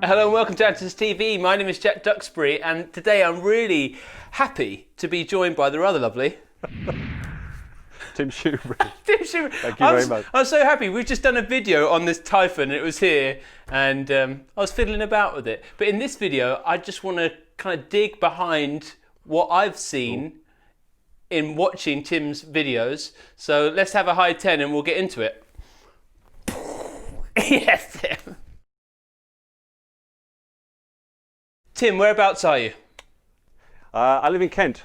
Hello and welcome to Andertons TV. My name is Jack Duxbury, and today I'm really happy to be joined by the rather lovely Tim Shoebridge. Tim Shoebridge. Thank you very much. I'm so happy. We've just done a video on this Typhon, and it was here, and I was fiddling about with it. But in this video, I just want to kind of dig behind what I've seen in watching Tim's videos. So let's have a high 10 and we'll get into it. Yes, Tim. Tim, whereabouts are you? I live in Kent,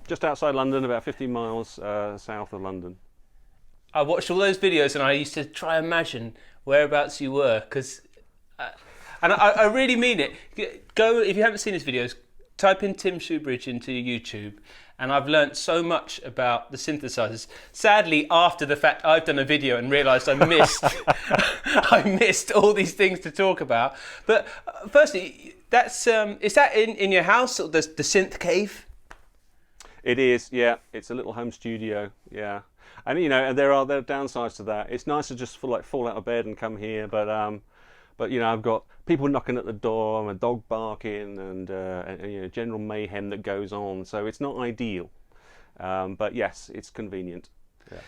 just outside London, about 15 miles south of London. I watched all those videos and I used to try and imagine whereabouts you were, because, and I really mean it. Go, if you haven't seen his videos, type in Tim Shoebridge into YouTube, and I've learnt so much about the synthesizers. Sadly, after the fact, I've done a video and realised I missed, I missed all these things to talk about. But firstly, that's is that in your house, or the synth cave? It is, yeah. It's a little home studio, yeah. And and there are downsides to that. It's nice to just fall out of bed and come here, but I've got people knocking at the door, and a dog barking, and general mayhem that goes on. So it's not ideal, but yes, it's convenient. Yeah.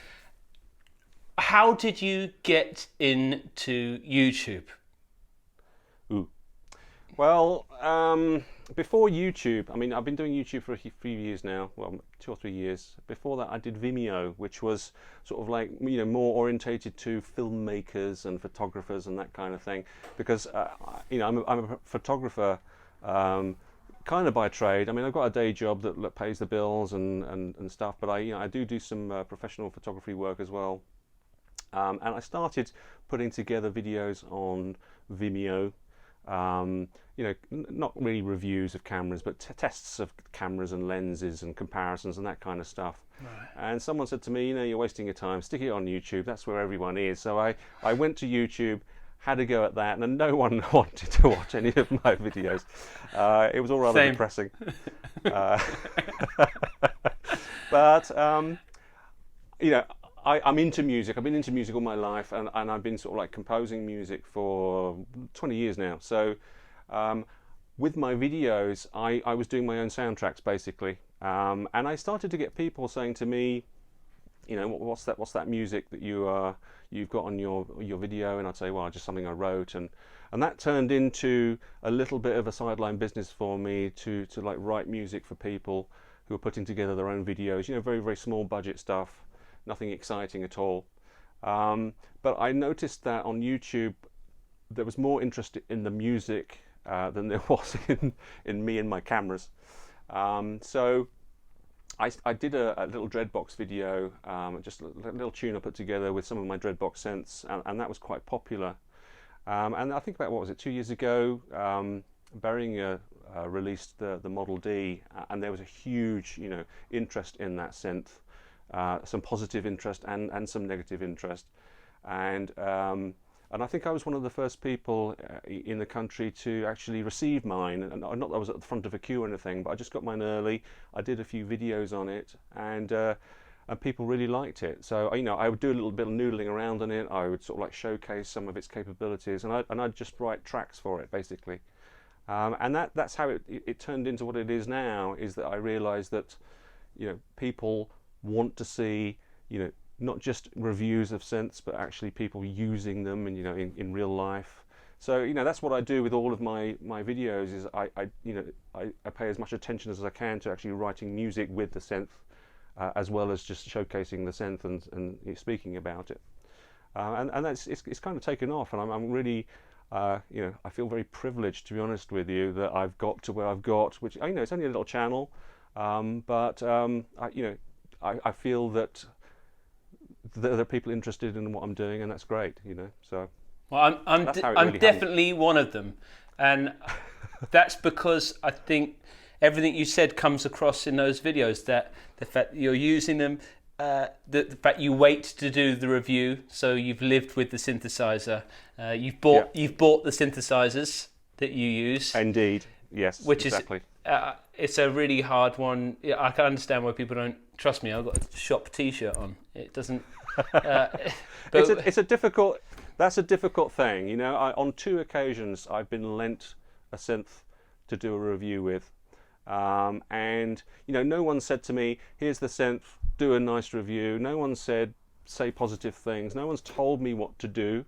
How did you get into YouTube? Ooh. Well, before YouTube, I mean, I've been doing YouTube for a few years now, well, 2 or 3 years. Before that, I did Vimeo, which was sort of like, more orientated to filmmakers and photographers and that kind of thing. Because, I'm a photographer, kind of by trade. I mean, I've got a day job that pays the bills and stuff, but I do some professional photography work as well. And I started putting together videos on Vimeo. Not really reviews of cameras, but tests of cameras and lenses and comparisons and that kind of stuff. Right. And someone said to me, you're wasting your time, stick it on YouTube, that's where everyone is. So I went to YouTube, had a go at that, and no one wanted to watch any of my videos. It was all rather depressing. But, I'm into music. I've been into music all my life, and I've been sort of like composing music for 20 years now. So with my videos, I was doing my own soundtracks basically, and I started to get people saying to me, what's that music that you've got on your video? And I'd say, well, just something I wrote, and that turned into a little bit of a sideline business for me to like write music for people who are putting together their own videos. Very, very small budget stuff. Nothing exciting at all. But I noticed that on YouTube there was more interest in the music than there was in me and my cameras. So I did a little Dreadbox video, just a little tune I put together with some of my Dreadbox synths, and that was quite popular. And I think about, 2 years ago, Behringer released the Model D, and there was a huge interest in that synth. Some positive interest and some negative interest, and I think I was one of the first people in the country to actually receive mine. And not that I was at the front of a queue or anything, but I just got mine early. I did a few videos on it, and people really liked it. So I would do a little bit of noodling around on it. I would sort of like showcase some of its capabilities, and I'd just write tracks for it basically. And that's how it turned into what it is now. Is that I realised that people want to see, not just reviews of synths, but actually people using them and in real life. So that's what I do with all of my videos. Is I pay as much attention as I can to actually writing music with the synth, as well as just showcasing the synth and speaking about it. And that's it's kind of taken off, and I'm really I feel very privileged, to be honest with you, that I've got to where I've got, which it's only a little channel, but I feel that there are people interested in what I'm doing, and that's great, So, well, I'm definitely one of them, and that's because I think everything you said comes across in those videos. That the fact that you're using them, the fact you wait to do the review, so you've lived with the synthesizer. You've bought the synthesizers that you use. Indeed, yes, which exactly. It's a really hard one. I can understand why people don't trust me. I've got a shop T-shirt on. It doesn't. It's a difficult. that's a difficult thing. You know, on 2 occasions I've been lent a synth to do a review with, and you know, no one said to me, "Here's the synth, do a nice review." No one said, "Say positive things." No one's told me what to do.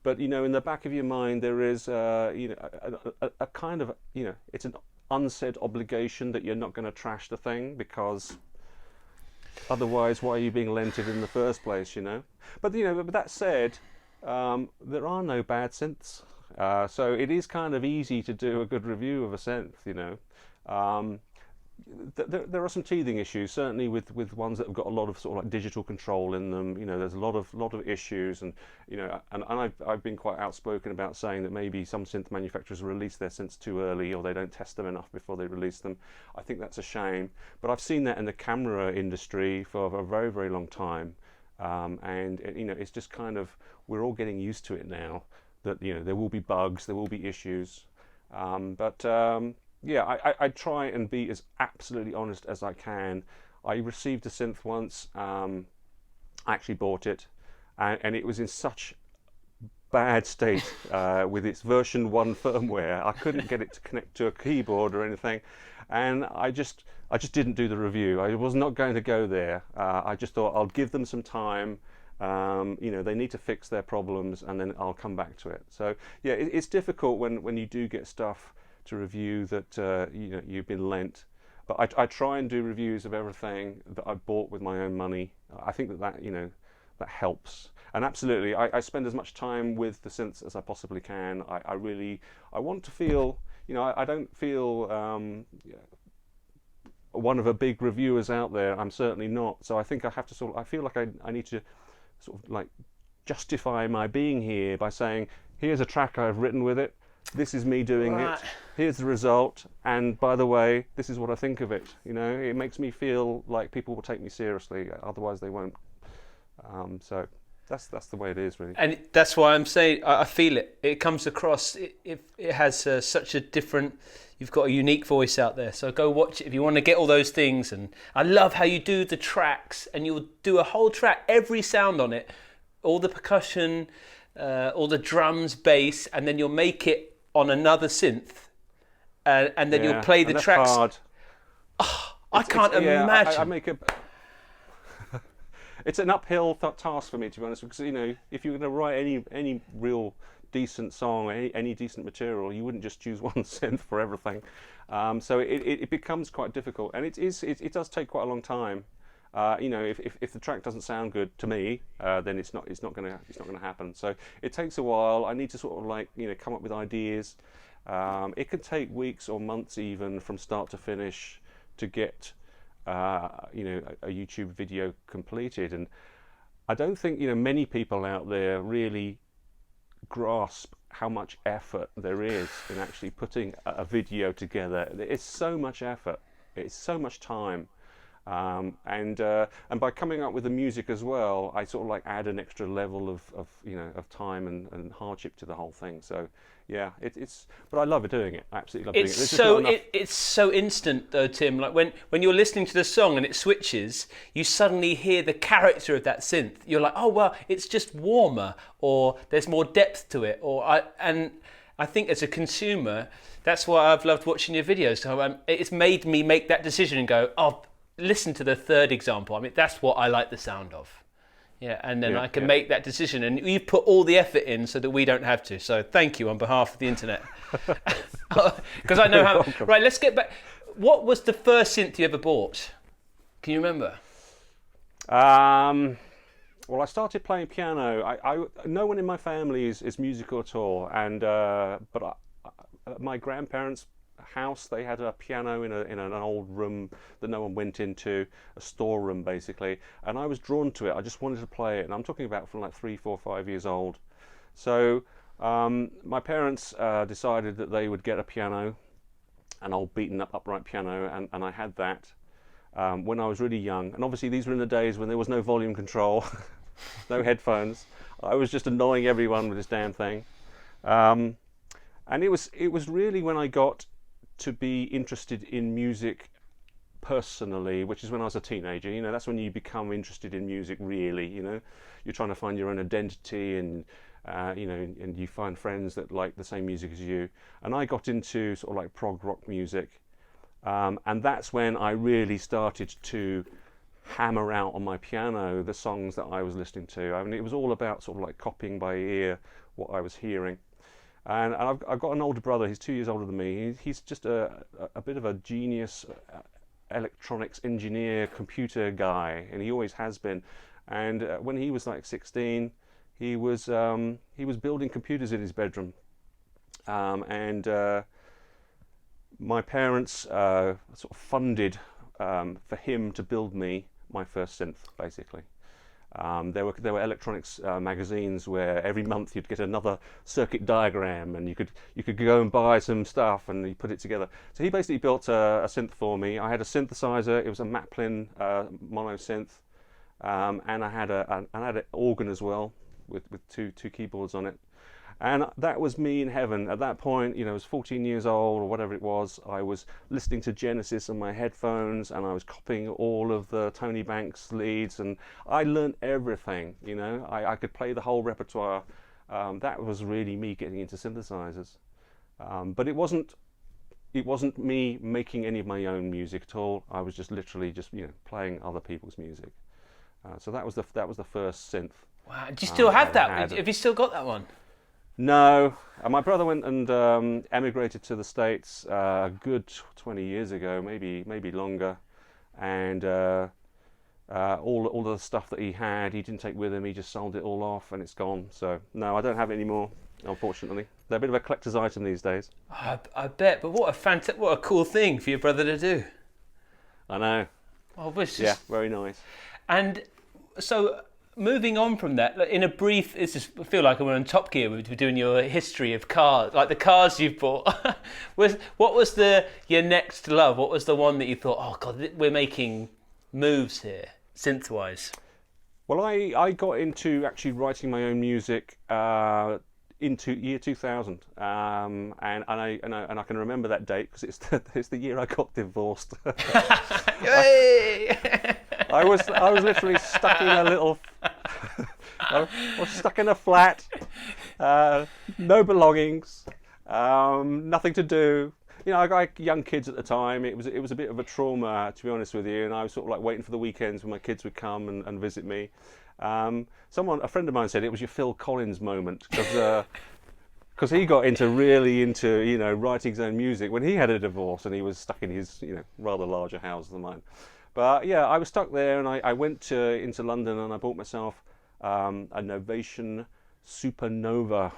But you know, in the back of your mind, there is you know, a kind of, you know, it's an unsaid obligation that you're not going to trash the thing, because otherwise, why are you being lent it in the first place? You know. But you know, but that said, there are no bad synths, so it is kind of easy to do a good review of a synth. You know. There are some teething issues, certainly with ones that have got a lot of sort of like digital control in them. You know, there's a lot of issues, and you know, and I've been quite outspoken about saying that maybe some synth manufacturers release their synths too early, or they don't test them enough before they release them. I think that's a shame, but I've seen that in the camera industry for a very, very long time, and you know, it's just kind of, we're all getting used to it now, that you know, there will be bugs, there will be issues, but yeah, I try and be as absolutely honest as I can. I received a synth once, I actually bought it, and it was in such bad state with its version 1 firmware. I couldn't get it to connect to a keyboard or anything, and I just didn't do the review. I was not going to go there. I just thought I'll give them some time. You know, they need to fix their problems, and then I'll come back to it. So yeah, it's difficult when you do get stuff to review that you know, you've been lent, but I try and do reviews of everything that I bought with my own money. I think that you know, that helps, and absolutely I spend as much time with the synths as I possibly can. I want to feel, you know, I don't feel one of the big reviewers out there. I'm certainly not, so I think I have to I feel like I need to sort of like justify my being here by saying, here's a track I've written with it, this is me doing it, here's the result, and by the way, this is what I think of it. You know, it makes me feel like people will take me seriously, otherwise they won't. So that's the way it is, really. And that's why I'm saying, I feel it. It comes across, it has such a different, you've got a unique voice out there. So go watch it if you want to get all those things. And I love how you do the tracks, and you'll do a whole track, every sound on it, all the percussion, all the drums, bass, and then you'll make it on another synth, and then you'll play the tracks. Hard. Oh, I can't imagine. I make it's an uphill task for me, to be honest, because you know, if you're going to write any real decent song, any decent material, you wouldn't just choose one synth for everything. So it becomes quite difficult, and it does take quite a long time. You know, if the track doesn't sound good to me, then it's not going to happen. So it takes a while. I need to sort of like, you know, come up with ideas. It can take weeks or months even from start to finish to get you know, a YouTube video completed. And I don't think, you know, many people out there really grasp how much effort there is in actually putting a video together. It's so much effort. It's so much time. And by coming up with the music as well, I sort of like add an extra level of you know, of time and hardship to the whole thing. So yeah, but I love doing it. I absolutely love doing it. It's so instant though, Tim. Like when you're listening to the song and it switches, you suddenly hear the character of that synth. You're like, oh well, it's just warmer, or there's more depth to it, and I think as a consumer, that's why I've loved watching your videos. So it's made me make that decision and go, oh, listen to the third example. I mean, that's what I like the sound of. Yeah, and then I can make that decision, and you put all the effort in so that we don't have to. So thank you on behalf of the internet. Because I know how... welcome. Right, let's get back. What was the first synth you ever bought? Can you remember? Well, I started playing piano. No one in my family is musical at all, and but my grandparents' house, they had a piano in an old room that no one went into, a storeroom basically, and I was drawn to it. I just wanted to play it, and I'm talking about from like 3, 4, 5 years old. So my parents decided that they would get a piano, an old beaten up upright piano, and I had that when I was really young. And obviously these were in the days when there was no volume control, no headphones. I was just annoying everyone with this damn thing. And it was really when I got to be interested in music personally, which is when I was a teenager. You know, that's when you become interested in music really. You know, you're trying to find your own identity, and you know, and you find friends that like the same music as you. And I got into sort of like prog rock music, and that's when I really started to hammer out on my piano the songs that I was listening to. I mean, it was all about sort of like copying by ear what I was hearing. And I've got an older brother. He's 2 years older than me. He's just a bit of a genius electronics engineer, computer guy, and he always has been. And when he was like 16, he was building computers in his bedroom, and my parents sort of funded for him to build me my first synth, basically. There were electronics magazines where every month you'd get another circuit diagram, and you could go and buy some stuff and you put it together. So he basically built a synth for me. I had a synthesizer. It was a Maplin mono synth, and I had an organ as well with two keyboards on it. And that was me in heaven. At that point, you know, I was 14 years old or whatever it was. I was listening to Genesis on my headphones, and I was copying all of the Tony Banks leads, and I learned everything, you know. I could play the whole repertoire. That was really me getting into synthesizers. But it wasn't me making any of my own music at all. I was just literally just, you know, playing other people's music. So that was the first synth. Wow. Do you still have that? Have you still got that one? No, my brother went and emigrated to the States a good 20 years ago, maybe longer, and all the stuff that he didn't take with him. He just sold it all off, and it's gone. So no, I don't have it anymore, unfortunately. They're a bit of a collector's item these days. I bet, but what a cool thing for your brother to do. I know. Oh, yeah, very nice. And so, moving on from that, in a brief, I feel like we're on Top Gear. We're doing your history of cars, like the cars you've bought. What was your next love? What was the one that you thought, oh God, we're making moves here, synth-wise? Well, I got into actually writing my own music into year 2000, and I can remember that date because it's the year I got divorced. I was literally stuck in a little. I was stuck in a flat, no belongings, nothing to do. You know, I got young kids at the time. It was a bit of a trauma, to be honest with you. And I was sort of like waiting for the weekends when my kids would come and visit me. A friend of mine said it was your Phil Collins moment because he got really into, you know, writing his own music when he had a divorce and he was stuck in his, you know, rather larger house than mine. But yeah, I was stuck there, and I went into London and I bought myself a Novation Supernova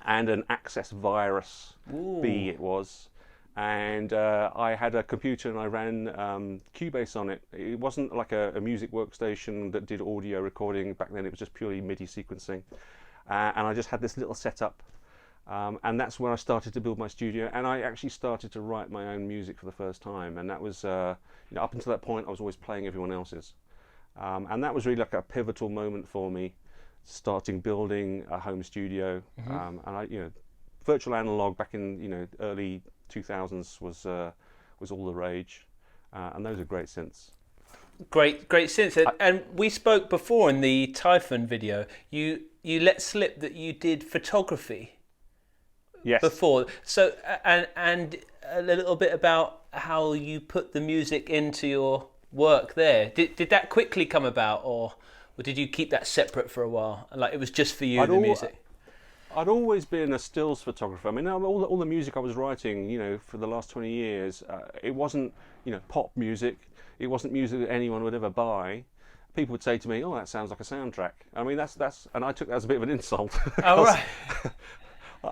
and an Access Virus B it was. And I had a computer and I ran Cubase on it. It wasn't like a music workstation that did audio recording. Back then it was just purely MIDI sequencing. And I just had this little setup. And that's when I started to build my studio, and I actually started to write my own music for the first time. And that was, you know, up until that point, I was always playing everyone else's. And that was really like a pivotal moment for me, starting building a home studio. And I, you know, virtual analog back in, you know, early 2000s was all the rage, and those are great synths. Great synths. And we spoke before in the Typhon video. You let slip that you did photography. Yes. Before, so and a little bit about how you put the music into your work there. Did that quickly come about, or did you keep that separate for a while? Like it was just for you, the music. I'd always been a stills photographer. I mean, all the music I was writing, you know, for the last 20 years, it wasn't, you know, pop music. It wasn't music that anyone would ever buy. People would say to me, "Oh, that sounds like a soundtrack." I mean, that's, and I took that as a bit of an insult. Oh, right.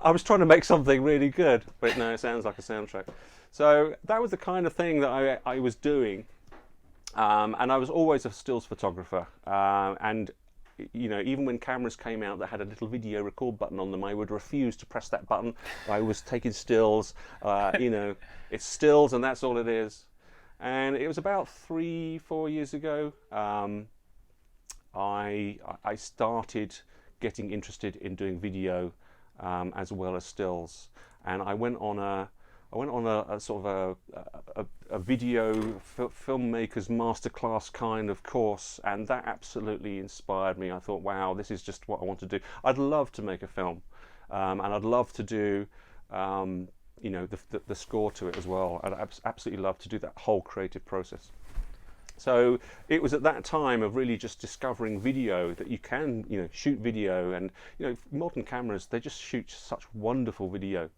I was trying to make something really good, but no, it sounds like a soundtrack. So that was the kind of thing that I was doing, and I was always a stills photographer. And you know, even when cameras came out that had a little video record button on them, I would refuse to press that button. I was taking stills. You know, it's stills, and that's all it is. And it was about 3-4 years ago. I started getting interested in doing video. As well as stills, and I went on I went on a sort of a video filmmaker's masterclass kind of course, and that absolutely inspired me. I thought, wow, this is just what I want to do. I'd love to make a film, and I'd love to do you know, the score to it as well. I'd absolutely love to do that whole creative process. So it was at that time of really just discovering video, that you can, you know, shoot video, and you know, modern cameras, they just shoot such wonderful video.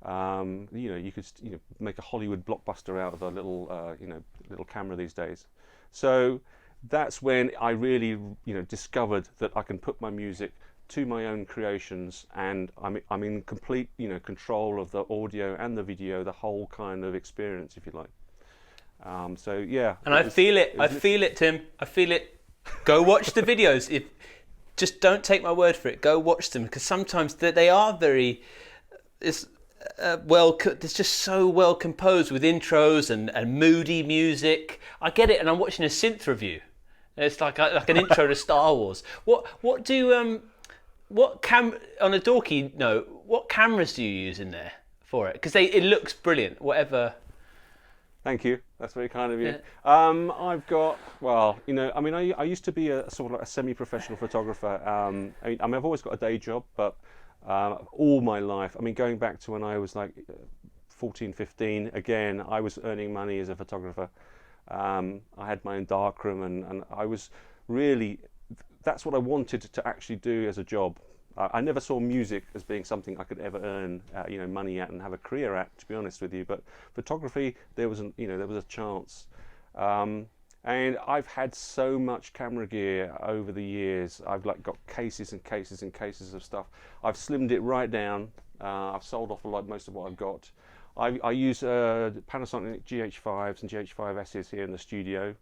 You know, you could, you know, make a Hollywood blockbuster out of a little you know, little camera these days. So that's when I really, you know, discovered that I can put my music to my own creations, and I'm in complete, you know, control of the audio and the video, the whole kind of experience, if you like. So yeah, and I feel it. I feel it, Tim. I feel it. Go watch the videos. Just don't take my word for it. Go watch them, because sometimes they are very. It's just so well composed with intros and moody music. I get it, and I'm watching a synth review. It's like an intro to Star Wars. What do on a dorky note, what cameras do you use in there for it? Because it looks brilliant. Whatever. Thank you. That's very kind of you. Yeah. I've got, well, you know, I mean, I used to be a sort of like a semi-professional photographer. I mean, I've always got a day job, but all my life, I mean, going back to when I was like 14, 15, again, I was earning money as a photographer. I had my own darkroom, and I was really, that's what I wanted to actually do as a job. I never saw music as being something I could ever earn, you know, money at and have a career at, to be honest with you. But photography, there was a chance. And I've had so much camera gear over the years. I've like got cases and cases and cases of stuff. I've slimmed it right down. I've sold off most of what I've got. I use Panasonic GH5s and GH5Ss here in the studio.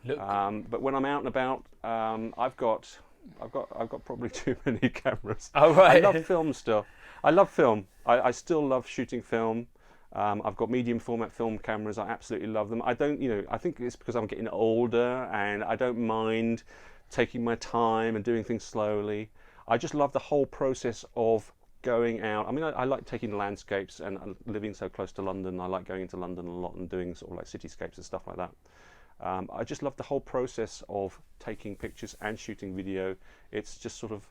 But when I'm out and about, I've got probably too many cameras. Oh, right. I love film still. I love film. I still love shooting film. I've got medium format film cameras. I absolutely love them. I don't, you know, I think it's because I'm getting older and I don't mind taking my time and doing things slowly. I just love the whole process of going out. I mean, I like taking landscapes, and living so close to London, I like going into London a lot and doing sort of like cityscapes and stuff like that. I just love the whole process of taking pictures and shooting video. It's just sort of,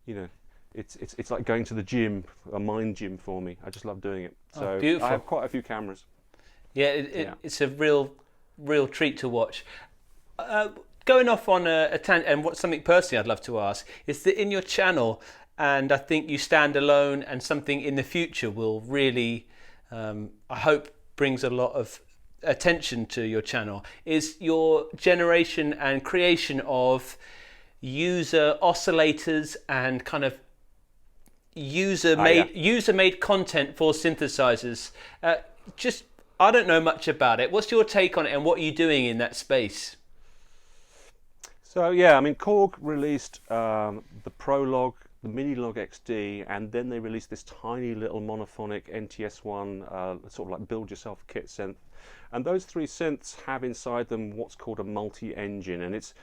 you know, it's like going to the gym, a mind gym for me. I just love doing it. So beautiful. I have quite a few cameras. Yeah, it's a real treat to watch. Going off on a tangent, and something personally I'd love to ask is that in your channel, and I think you stand alone, and something in the future will really, I hope, brings a lot of attention to your channel, is your generation and creation of user oscillators and kind of user-made content for synthesizers. I don't know much about it. What's your take on it, and what are you doing in that space? So yeah, I mean, Korg released the Prolog, the Minilog XD, and then they released this tiny little monophonic NTS1 sort of like build-yourself kit synth. And those three synths have inside them what's called a multi-engine, and it's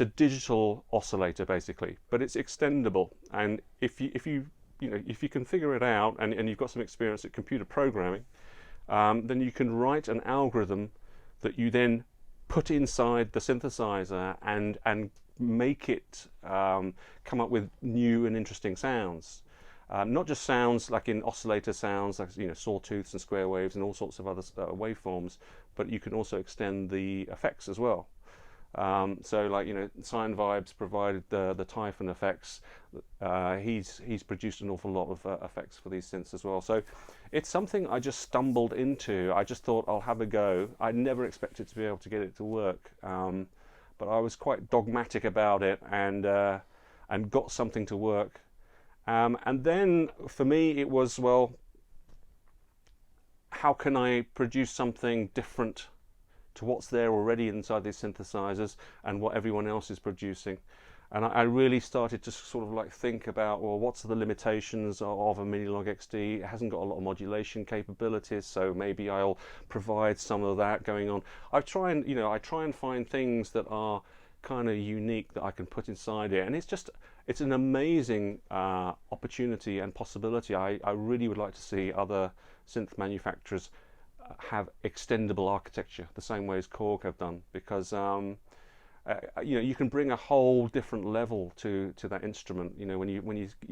a digital oscillator basically, but it's extendable. And if you can figure it out, and you've got some experience at computer programming, then you can write an algorithm that you then put inside the synthesizer and make it come up with new and interesting sounds. Not just sounds like in oscillator sounds, like, you know, sawtooths and square waves and all sorts of other waveforms, but you can also extend the effects as well. So, like, you know, Sine Vibes provided the Typhon effects. He's produced an awful lot of effects for these synths as well. So it's something I just stumbled into. I just thought I'll have a go. I never expected to be able to get it to work, but I was quite dogmatic about it, and got something to work. And then for me it was, well, how can I produce something different to what's there already inside these synthesizers and what everyone else is producing? And I really started to sort of like think about, well, what's the limitations of a Minilog XD? It hasn't got a lot of modulation capabilities, so maybe I'll provide some of that going on. I try and find things that are kind of unique that I can put inside it, and it's an amazing opportunity and possibility. I really would like to see other synth manufacturers have extendable architecture the same way as Korg have done, because you can bring a whole different level to that instrument. When you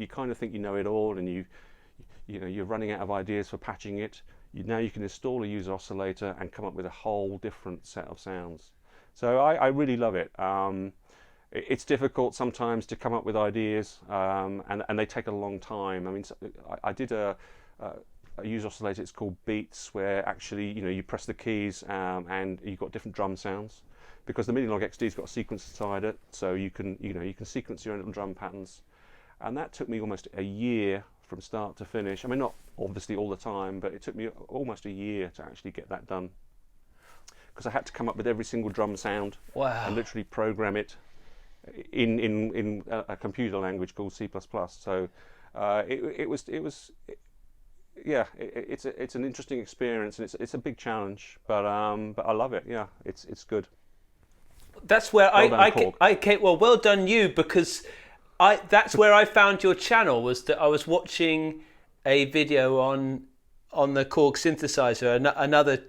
kind of think you know it all, and you're running out of ideas for patching it, now you can install a user oscillator and come up with a whole different set of sounds. So I really love it. It's difficult sometimes to come up with ideas, and they take a long time. I mean, I did a user oscillator. It's called Beats, where actually you press the keys and you've got different drum sounds, because the Minilogue XD's got a sequence inside it, so you can sequence your own little drum patterns, and that took me almost a year from start to finish. I mean, not obviously all the time, but it took me almost a year to actually get that done, because I had to come up with every single drum sound. Wow. And literally program it in a computer language called C++. So it's an interesting experience, and it's a big challenge, but I love it. Yeah, it's good. That's where well done you, because that's where I found your channel, was that I was watching a video on the Korg synthesizer,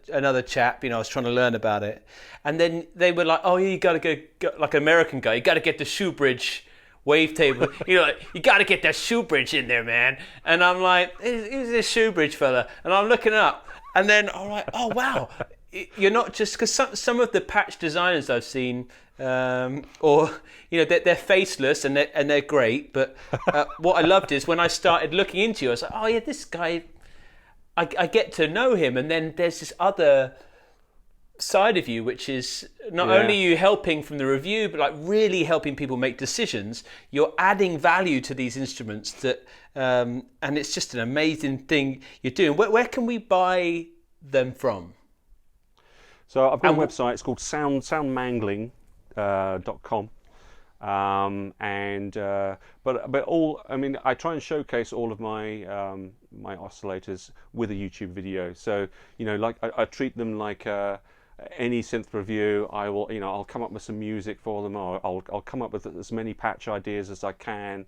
another chap, I was trying to learn about it, and then they were like, oh, you got to go like an American guy, you got to get the Shoebridge wavetable, you got to get that Shoebridge in there, man. And I'm like, who's this Shoebridge fella? And I'm looking up, and then I'm like, oh wow, you're not just, because some of the patch designers I've seen, or they're faceless and they're great, but what I loved is when I started looking into you, I was like, oh yeah, this guy, I get to know him, and then there's this other side of you, which is not only you helping from the review, but like really helping people make decisions. You're adding value to these instruments that, and it's just an amazing thing you're doing. Where can we buy them from? So I've got a website. It's called soundmangling.com. But all, I mean, I try and showcase all of my my oscillators with a YouTube video. So like I treat them like any synth review. I'll come up with some music for them, or I'll come up with as many patch ideas as I can.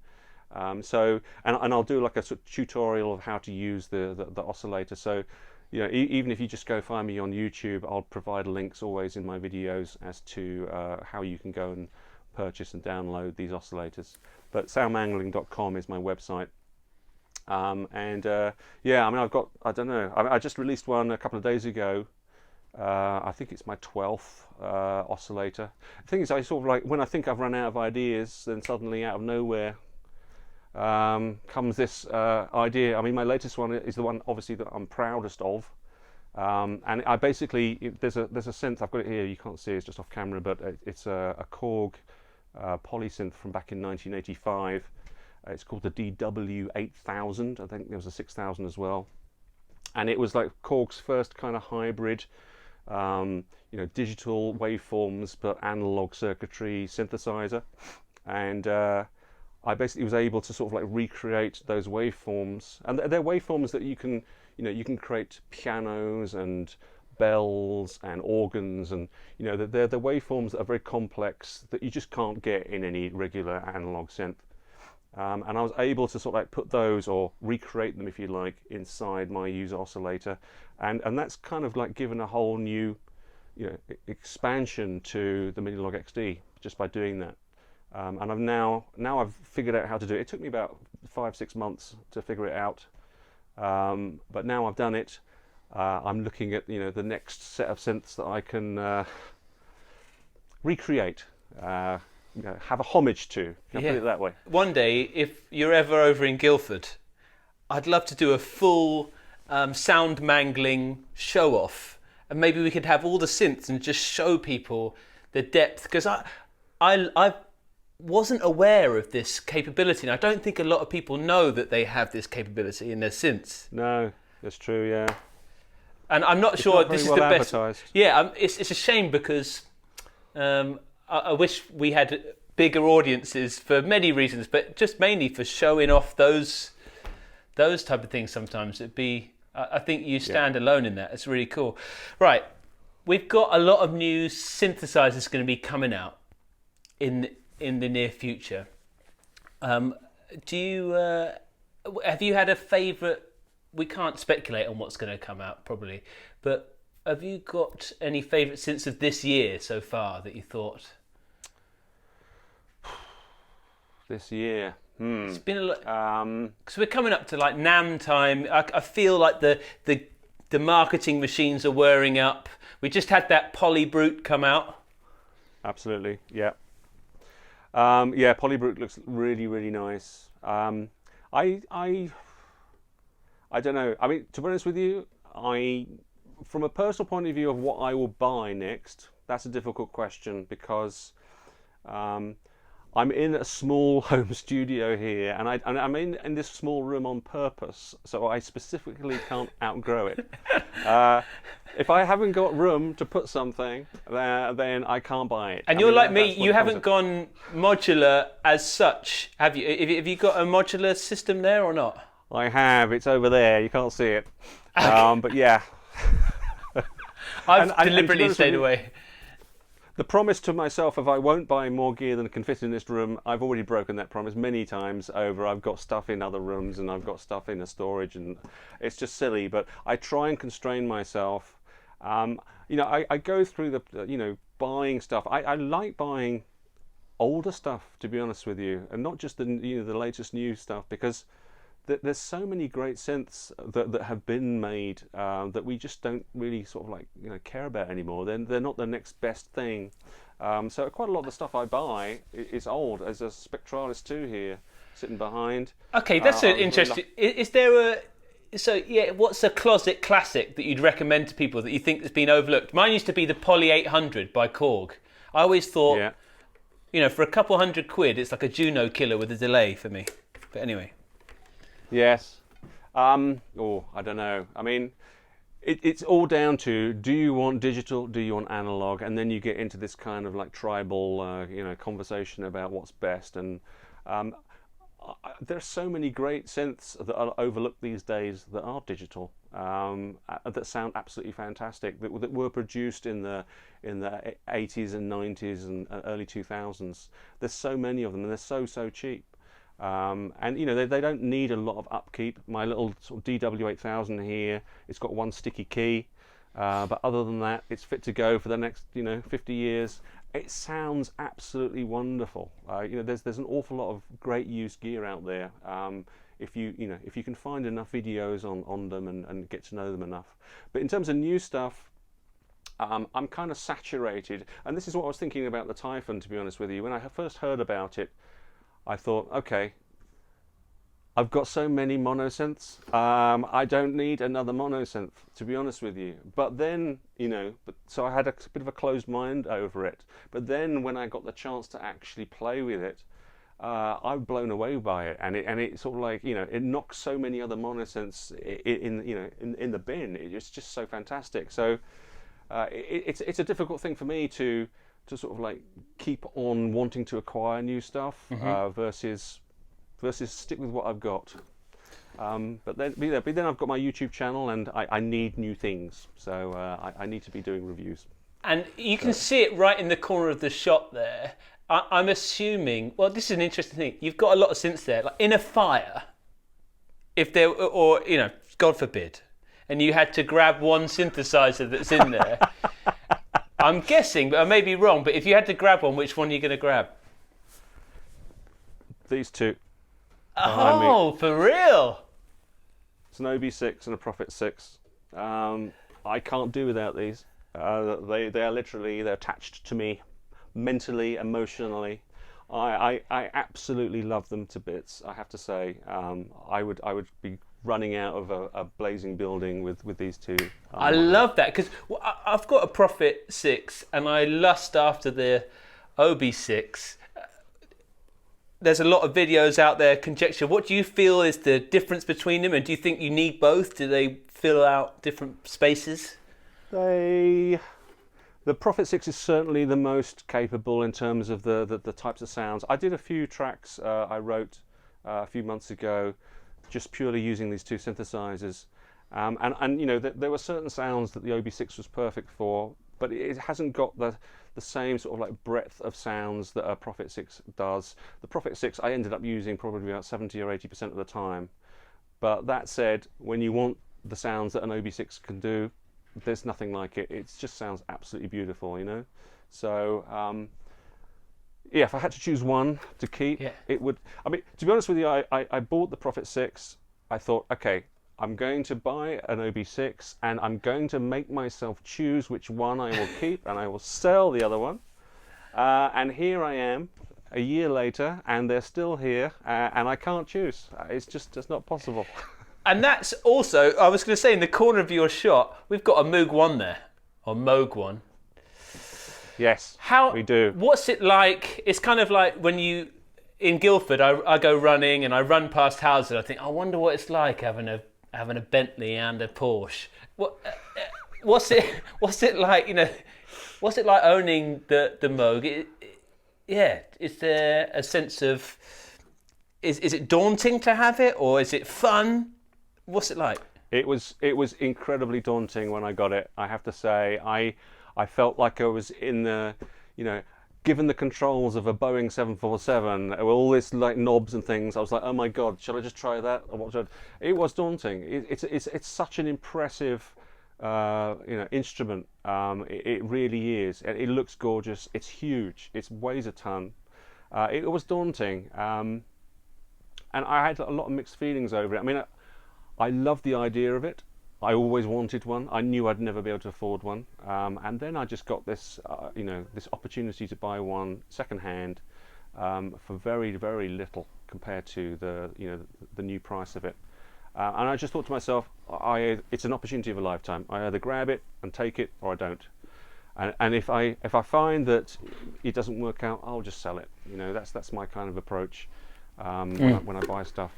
And I'll do like a sort of tutorial of how to use the oscillator. So even if you just go find me on YouTube, I'll provide links always in my videos as to how you can go and purchase and download these oscillators. But soundmangling.com is my website. I mean, I don't know, I just released one a couple of days ago. I think it's my 12th oscillator. The thing is, I sort of like, when I think I've run out of ideas, then suddenly out of nowhere comes this idea. I mean, my latest one is the one obviously that I'm proudest of. And I basically, there's a synth, I've got it here, you can't see it, it's just off camera, but it's a Korg polysynth from back in 1985. It's called the DW8000. I think there was a 6000 as well, and it was like Korg's first kind of hybrid, digital waveforms but analog circuitry synthesizer. And I basically was able to sort of like recreate those waveforms, and they're waveforms that you can create pianos and bells and organs, and they're the waveforms that are very complex that you just can't get in any regular analog synth. And I was able to sort of like put those, or recreate them if you like, inside my user oscillator, and that's kind of like given a whole new expansion to the Minilogue XD just by doing that. And I've figured out how to do it. It took me about 5-6 months to figure it out, but now I've done it. I'm looking at the next set of synths that I can recreate, have a homage to. Can I put it that way? One day, if you're ever over in Guildford, I'd love to do a full sound mangling show off, and maybe we could have all the synths and just show people the depth, because I wasn't aware of this capability, and I don't think a lot of people know that they have this capability in their synths. No, that's true, yeah. And I'm not sure this is the best. Yeah, it's a shame, because I wish we had bigger audiences for many reasons, but just mainly for showing off those type of things. Sometimes it'd be. I think you stand alone in that. It's really cool. Right, we've got a lot of new synthesizers going to be coming out in the near future. Do you have you had a favourite? We can't speculate on what's going to come out probably, but have you got any favourite synths of this year so far that you thought? This year, It's been a lot because we're coming up to like NAMM time. I feel like the marketing machines are whirring up. We just had that Poly Brute come out. Absolutely, yeah. Yeah, Polybrute looks really, really nice. I don't know. I mean, to be honest with you, from a personal point of view of what I will buy next, that's a difficult question because I'm in a small home studio here, and I'm in this small room on purpose, so I specifically can't outgrow it. If I haven't got room to put something there, then I can't buy it. And you're like me, you haven't gone modular as such, have you? Have you got a modular system there or not? I have. It's over there. You can't see it. But yeah. I've deliberately stayed away. The promise to myself of I won't buy more gear than can fit in this room, I've already broken that promise many times over. I've got stuff in other rooms and I've got stuff in a storage, and it's just silly. But I try and constrain myself. You know, I go through the, buying stuff. I like buying older stuff, to be honest with you, and not just the latest new stuff, because there's so many great synths that have been made that we just don't really sort of care about anymore. They're not the next best thing. So quite a lot of the stuff I buy is old. There's a Spectralis 2 here sitting behind. Okay, that's interesting. Is there what's a closet classic that you'd recommend to people that you think has been overlooked? Mine used to be the Poly 800 by Korg. I always thought, for a couple £100, it's like a Juno killer with a delay for me. But anyway. Yes. I don't know. I mean, it's all down to, do you want digital, do you want analog? And then you get into this kind of like tribal, conversation about what's best. And there's so many great synths that are overlooked these days that are digital, that sound absolutely fantastic, that were produced in the 80s and 90s and early 2000s. There's so many of them, and they're so cheap. And they don't need a lot of upkeep. My little sort of DW8000 here, it's got one sticky key, but other than that, it's fit to go for the next 50 years. It sounds absolutely wonderful. There's an awful lot of great used gear out there. If you can find enough videos on them and get to know them enough. But in terms of new stuff, I'm kind of saturated, and this is what I was thinking about the Typhon, to be honest with you. When I first heard about it, I thought, okay, I've got so many monosynths, I don't need another monosynth, to be honest with you. But then, so I had a bit of a closed mind over it. But then when I got the chance to actually play with it, I'm blown away by it, and it sort of like, it knocks so many other monosynths in the bin. It's just so fantastic. So it's a difficult thing for me to sort of like keep on wanting to acquire new stuff, versus stick with what I've got. But then I've got my YouTube channel, and I need new things, so I need to be doing reviews. And you can see it right in the corner of the shot there. I'm assuming, well, this is an interesting thing. You've got a lot of synths there, like in a fire, if there, or God forbid, and you had to grab one synthesizer that's in there. I'm guessing, but I may be wrong, but if you had to grab one, which one are you going to grab? These two. Oh, for real? It's an OB6 and a Prophet 6. I can't do without these. They are literally, they're attached to me mentally, emotionally. I absolutely love them to bits, I have to say. I would be running out of a blazing building with these two. I love that, because I've got a Prophet 6 and I lust after the OB6. There's a lot of videos out there, conjecture. What do you feel is the difference between them, and do you think you need both? Do they fill out different spaces? The Prophet 6 is certainly the most capable in terms of the types of sounds. I did a few tracks I wrote a few months ago, just purely using these two synthesizers, and there were certain sounds that the OB6 was perfect for but it hasn't got the same sort of like breadth of sounds that a Prophet 6 does. The Prophet 6 I ended up using probably about 70 or 80% of the time. But that said, when you want the sounds that an OB6 can do, there's nothing like it. It just sounds absolutely beautiful, you know. So yeah, if I had to choose one to keep, it would. I mean, to be honest with you, I bought the Prophet 6. I thought, okay, I'm going to buy an OB6 and I'm going to make myself choose which one I will keep, and I will sell the other one. And here I am, a year later, and they're still here, and I can't choose. It's not possible. And that's also, I was going to say, in the corner of your shot, we've got a Moog 1 there, or Moog 1. Yes, we do. What's it like? It's kind of like when you, in Guildford, I go running and I run past houses. I think, I wonder what it's like having a Bentley and a Porsche. What's it like? You know, what's it like owning the Moog? Is there a sense of, is it daunting to have it, or is it fun? What's it like? It was incredibly daunting when I got it. I have to say, I felt like I was in the, you know, given the controls of a Boeing 747 with all this like knobs and things. I was like, oh my God, shall I just try that? Or what it was daunting. It's such an impressive, instrument. It really is. It looks gorgeous. It's huge. It weighs a ton. It was daunting, and I had a lot of mixed feelings over it. I mean, I love the idea of it. I always wanted one. I knew I'd never be able to afford one, and then I just got this, this opportunity to buy one secondhand for very, very little compared to the new price of it. And I just thought to myself, it's an opportunity of a lifetime. I either grab it and take it, or I don't. And if I find that it doesn't work out, I'll just sell it. You know, that's my kind of approach when I buy stuff.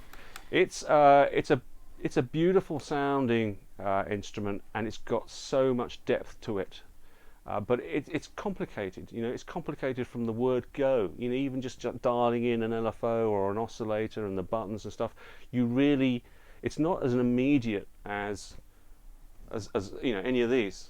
It's a beautiful sounding instrument, and it's got so much depth to it. But it's complicated. You know, it's complicated from the word go. You know, even just dialing in an LFO or an oscillator and the buttons and stuff. It's not as an immediate as any of these.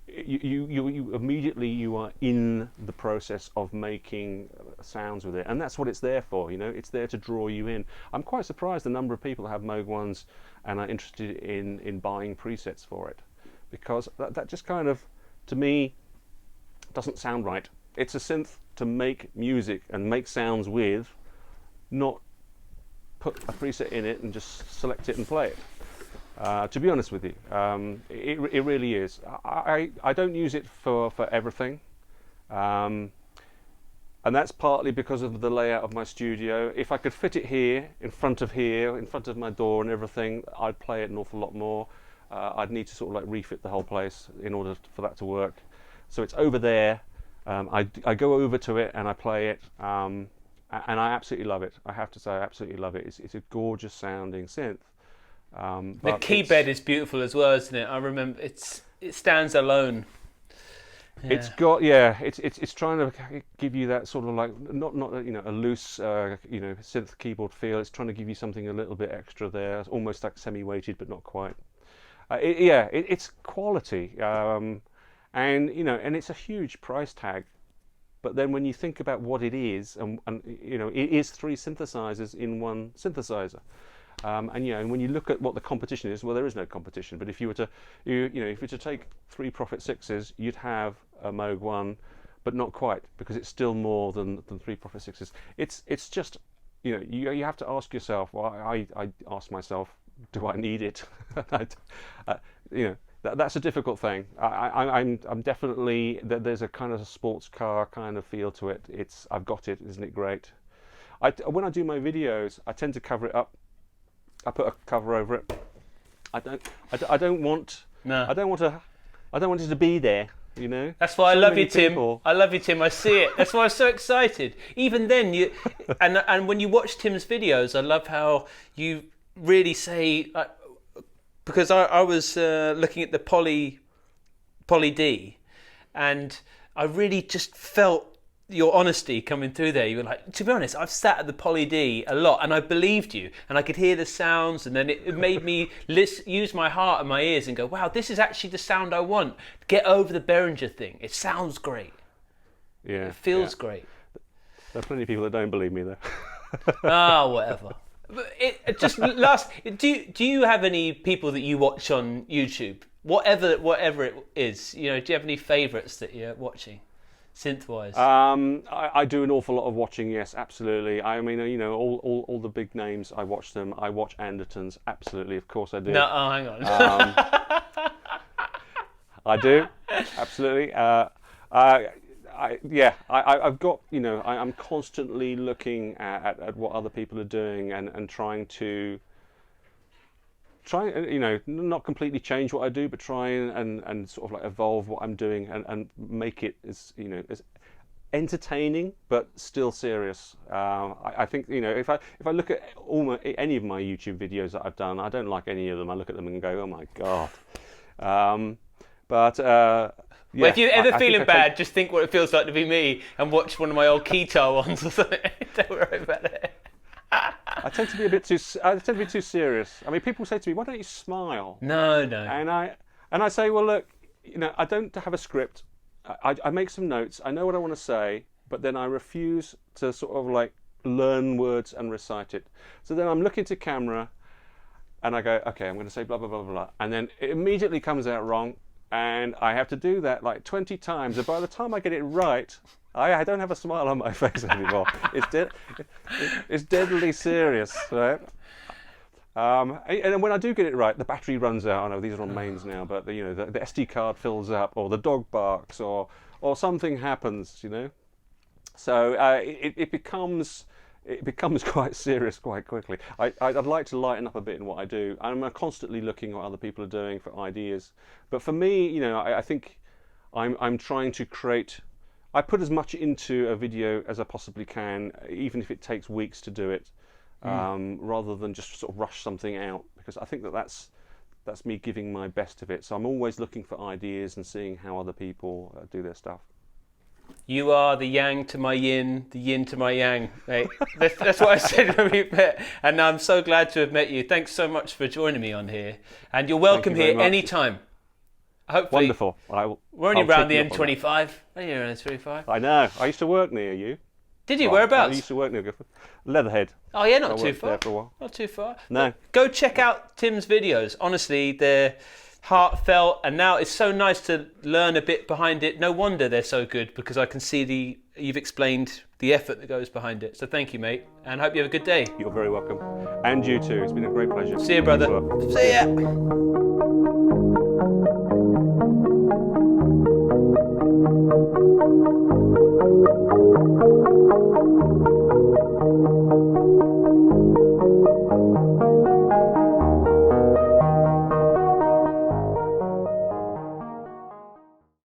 You immediately you are in the process of making sounds with it, and that's what it's there for. You know, it's there to draw you in. I'm quite surprised the number of people have Moog 1s and are interested in buying presets for it, because that just kind of, to me, doesn't sound right. It's a synth to make music and make sounds with, not put a preset in it and just select it and play it. To be honest with you, it really is. I don't use it for everything, and that's partly because of the layout of my studio. If I could fit it here, in front of my door and everything, I'd play it an awful lot more. I'd need to sort of like refit the whole place in order for that to work. So it's over there. I go over to it and I play it, and I absolutely love it. I have to say, I absolutely love it. It's a gorgeous sounding synth. The key bed is beautiful as well, isn't it? I remember it stands alone. Yeah. It's trying to give you that sort of like not a loose synth keyboard feel. It's trying to give you something a little bit extra there, almost like semi-weighted but not quite. It's quality, and it's a huge price tag. But then when you think about what it is, and it is 3 synthesizers in one synthesizer. And when you look at what the competition is, well, there is no competition. But if you were to, if you were to take 3 Prophet 6s, you'd have a Moog 1, but not quite, because it's still more than 3 Prophet 6s. It's just, you have to ask yourself. Well, I ask myself, do I need it? That's a difficult thing. I'm definitely, there's a kind of a sports car kind of feel to it. I've got it. Isn't it great? When I do my videos, I tend to cover it up. I put a cover over it. I don't want it to be there. You know. That's why I love you, Tim. I love you, Tim. I see it. That's why I'm so excited. Even then, and when you watch Tim's videos, I love how you really say, because I was looking at the Poly D, and I really just felt your honesty coming through there. You were like, to be honest, I've sat at the Poly D a lot and I believed you and I could hear the sounds, and then it made me use my heart and my ears and go, wow, this is actually the sound I want. Get over the Behringer thing. It sounds great. Yeah. It feels great. There are plenty of people that don't believe me though. Whatever. But do you have any people that you watch on YouTube? Whatever it is, do you have any favourites that you're watching? Synth-wise? I do an awful lot of watching, yes, absolutely. I mean, all the big names, I watch them. I watch Andertons, absolutely, of course I do. No, hang on. I do, absolutely. I've got, I'm constantly looking at what other people are doing and trying, not completely change what I do, but try and sort of like evolve what I'm doing and make it as entertaining but still serious. I think if I look at any of my YouTube videos that I've done, I don't like any of them. I look at them and go, oh my god. Well, if you're ever feeling bad, just think what it feels like to be me and watch one of my old guitar ones or something. Don't worry about it. I tend to be too serious. I mean, people say to me, "Why don't you smile?" No. And I say, well, look, I don't have a script. I make some notes. I know what I want to say, but then I refuse to sort of like learn words and recite it. So then I'm looking to camera, and I go, okay, I'm going to say blah blah blah blah, and then it immediately comes out wrong, and I have to do that like 20 times. And by the time I get it right, I don't have a smile on my face anymore. It's deadly serious, right? And when I do get it right, the battery runs out. I know these are on mains now, but the SD card fills up, or the dog barks, or something happens, So it becomes quite serious quite quickly. I'd like to lighten up a bit in what I do. I'm constantly looking at what other people are doing for ideas. But for me, I think I'm trying to create. I put as much into a video as I possibly can, even if it takes weeks to do it, rather than just sort of rush something out, because I think that's me giving my best of it. So I'm always looking for ideas and seeing how other people do their stuff. You are the yang to my yin, the yin to my yang, mate. That's what I said when we met, and I'm so glad to have met you. Thanks so much for joining me on here, and you're welcome here anytime. Hopefully, wonderful. We're only around the M25. Are you around the M25? I know. I used to work near you. Did you? Whereabouts? I used to work near Leatherhead. Oh yeah, not too far. There for a while. Not too far. No. Go check out Tim's videos. Honestly, they're heartfelt, and now it's so nice to learn a bit behind it. No wonder they're so good, because I can see you've explained the effort that goes behind it. So thank you, mate, and hope you have a good day. You're very welcome. And you too. It's been a great pleasure. See you, brother. See ya.